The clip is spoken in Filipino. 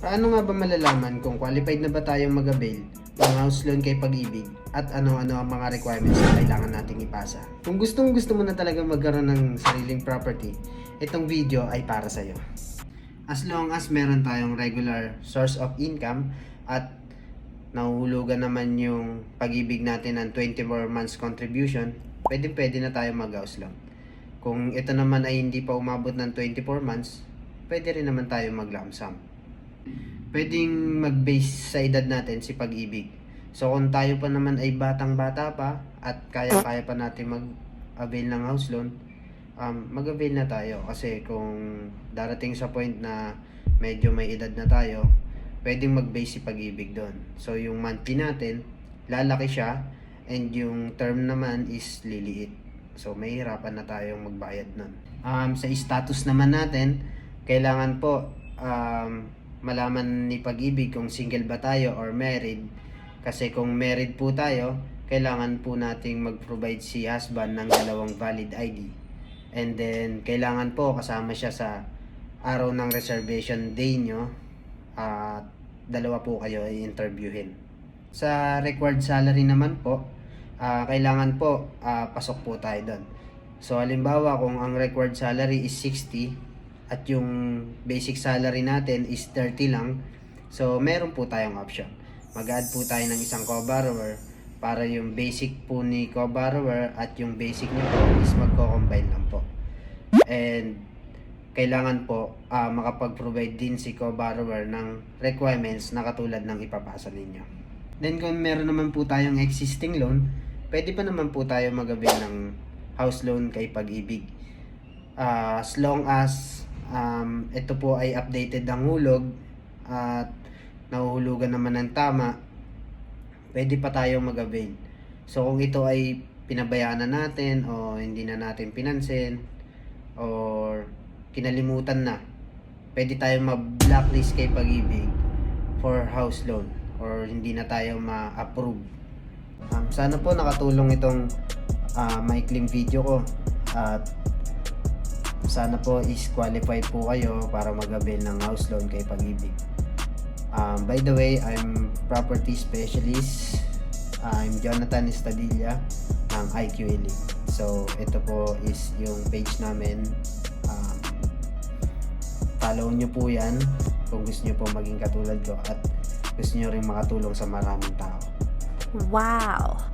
Paano nga ba malalaman kung qualified na ba tayong mag-avail ng house loan kay Pag-ibig at ano-ano ang mga requirements na kailangan nating ipasa? Kung gusto mo na talaga magkaroon ng sariling property, itong video ay para sa'yo. As long as meron tayong regular source of income at nahuhulugan naman yung Pag-ibig natin ng 24 months contribution, pwede na tayo mag-house loan. Kung ito naman ay hindi pa umabot ng 24 months, pwede rin naman tayo mag-lump sum. Pwedeng mag-base sa edad natin si Pag-ibig. So kung tayo pa naman ay batang-bata pa at kaya-kaya pa natin mag-avail ng house loan, mag-avail na tayo. Kasi kung darating sa point na medyo may edad na tayo, pwedeng mag-base si Pag-ibig doon. So yung monthly natin, lalaki siya, and yung term naman is liliit. So mahirapan na tayong magbayad nun. Sa status naman natin, kailangan po malaman ni Pag-ibig kung single ba tayo or married. Kasi kung married po tayo, kailangan po nating mag-provide si husband ng 2 valid ID. And then, kailangan po kasama siya sa araw ng reservation day nyo at 2 po kayo i-interviewin. Sa required salary naman po, kailangan po pasok po tayo doon. So, halimbawa kung ang required salary is 60 at yung basic salary natin is 30 lang, so meron po tayong option. Mag-add po tayo ng isang co-borrower para yung basic po ni co-borrower at yung basic niyo po is magko-combine lang po. And kailangan po makapag-provide din si co-borrower ng requirements na katulad ng ipapasa ninyo. Then kung meron naman po tayong existing loan, pwede pa naman po tayo mag-avail ng house loan kay Pag-ibig. As long as ito po ay updated ang hulog at nahuhulugan naman ng tama, pwede pa tayong mag-avail. So kung ito ay pinabayaan na natin o hindi na natin pinansin or kinalimutan na, pwede tayong ma-blacklist kay Pag-ibig for house loan or hindi na tayo ma-approve. Sana po nakatulong itong maikling video ko at sana po is qualified po kayo para mag-avail ng house loan kay Pag-ibig. By the way, I'm property specialist. I'm Jonathan Estadilla ng IQ Elite. So, ito po is yung page namin. Follow nyo po yan kung gusto nyo po maging katulad ko at gusto nyo rin makatulong sa maraming tao. Wow!